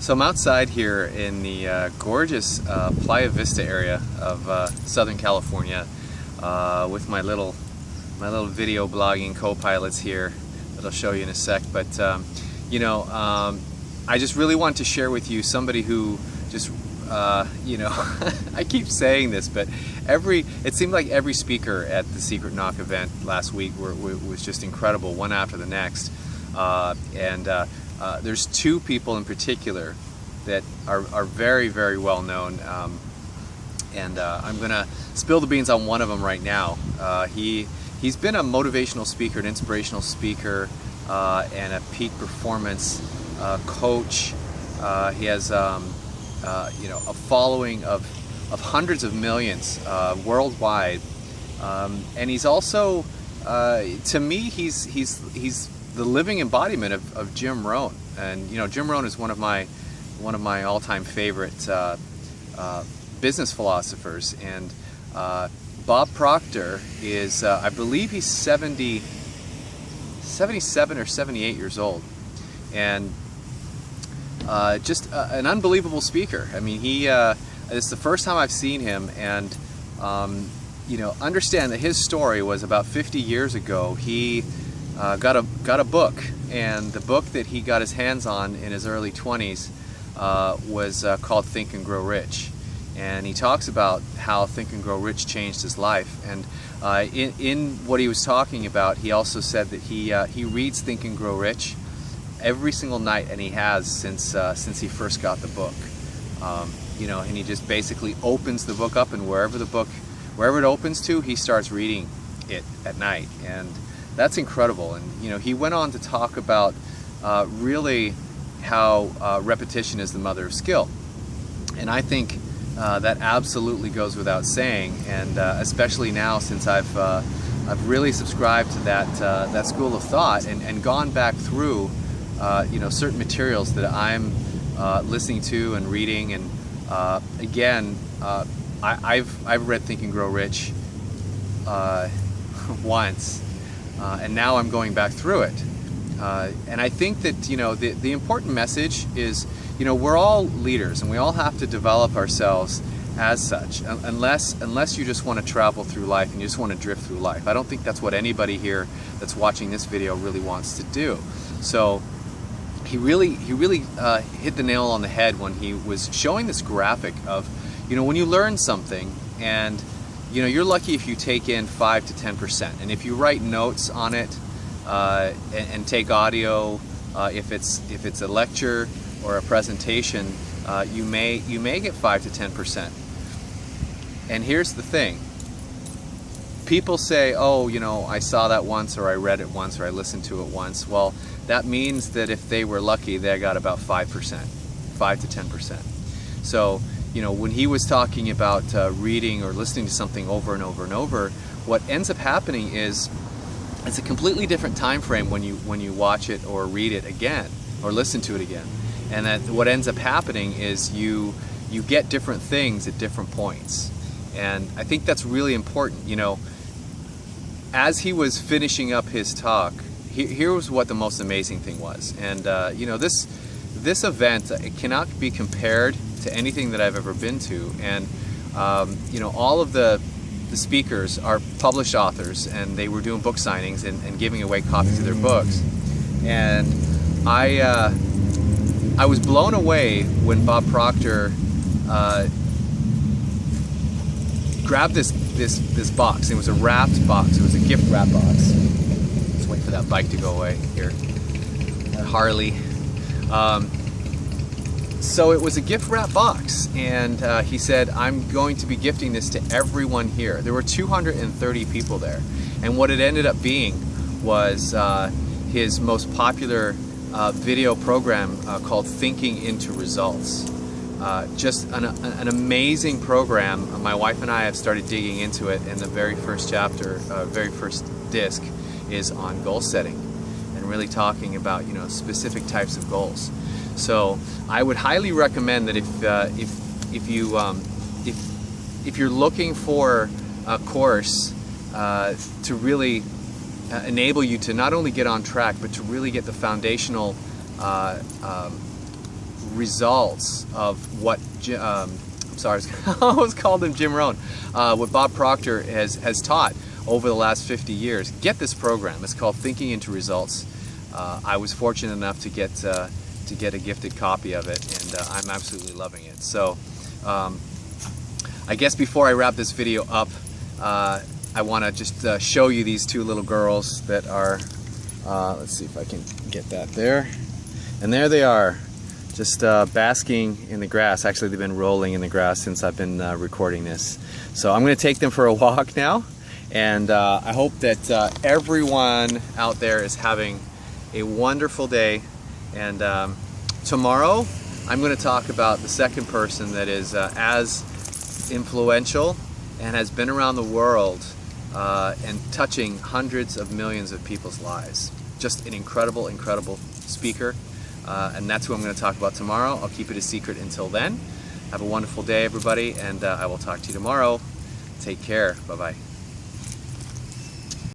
So I'm outside here in the gorgeous Playa Vista area of Southern California with my little video blogging co-pilots here that I'll show you in a sec. But I just really want to share with you somebody who just I keep saying this, but it seemed like every speaker at the Secret Knock event last week was just incredible, one after the next. There's two people in particular that are very, very well known, I'm gonna spill the beans on one of them right now. He's been a motivational speaker, an inspirational speaker, and a peak performance coach. He has a following of hundreds of millions worldwide, and he's also, to me, he's the living embodiment of Jim Rohn. And Jim Rohn is one of my all-time favorite business philosophers. And Bob Proctor is, I believe he's 77 or 78 years old, and just an unbelievable speaker. I mean, it's the first time I've seen him, and understand that his story was about 50 years ago. He got a book, and the book that he got his hands on in his early 20s was called Think and Grow Rich. And he talks about how Think and Grow Rich changed his life. And in what he was talking about, he also said that he reads Think and Grow Rich every single night, and he has since he first got the book. And he just basically opens the book up, and wherever it opens to, he starts reading it at night. And that's incredible. And he went on to talk about really how repetition is the mother of skill. And I think that absolutely goes without saying. And especially now, since I've really subscribed to that school of thought and gone back through certain materials that I'm listening to and reading. And again, I've read Think and Grow Rich once. And now I'm going back through it, and I think that the important message is we're all leaders, and we all have to develop ourselves as such. Unless you just want to travel through life and you just want to drift through life. I don't think that's what anybody here that's watching this video really wants to do. So he really hit the nail on the head when he was showing this graphic of when you learn something, and you're lucky if you take in 5 to 10%, and if you write notes on it and take audio, if it's a lecture or a presentation, you may get 5 to 10%. And here's the thing: people say, "Oh, I saw that once, or I read it once, or I listened to it once." Well, that means that if they were lucky, they got about 5%, 5 to 10%. So when he was talking about reading or listening to something over and over and over, what ends up happening is it's a completely different time frame when you watch it or read it again or listen to it again. And that what ends up happening is you get different things at different points. And I think that's really important. As he was finishing up his talk, here was what the most amazing thing was. And this event, it cannot be compared to anything that I've ever been to. And all of the speakers are published authors, and they were doing book signings and giving away copies of their books. And I was blown away when Bob Proctor grabbed this box. It was a wrapped box. It was a gift wrap box. Let's wait for that bike to go away here. That Harley. So it was a gift wrap box, and he said, "I'm going to be gifting this to everyone here." There were 230 people there, and what it ended up being was his most popular video program called Thinking into Results. Just an amazing program. My wife and I have started digging into it, and the very first chapter, very first disc, is on goal setting and really talking about specific types of goals. So I would highly recommend that if you're looking for a course to really enable you to not only get on track, but to really get the foundational results of what I'm sorry, I always called him Jim Rohn, what Bob Proctor has taught over the last 50 years. Get this program. It's called Thinking into Results. I was fortunate enough to get a gifted copy of it, and I'm absolutely loving it. So I guess before I wrap this video up, I want to just show you these two little girls that are, let's see if I can get that there. And there they are, just basking in the grass. Actually, they've been rolling in the grass since I've been recording this. So I'm going to take them for a walk now, and I hope that everyone out there is having a wonderful day. And tomorrow I'm going to talk about the second person that is as influential and has been around the world and touching hundreds of millions of people's lives. Just an incredible, incredible speaker. And that's who I'm going to talk about tomorrow. I'll keep it a secret until then. Have a wonderful day, everybody, and I will talk to you tomorrow. Take care. Bye-bye.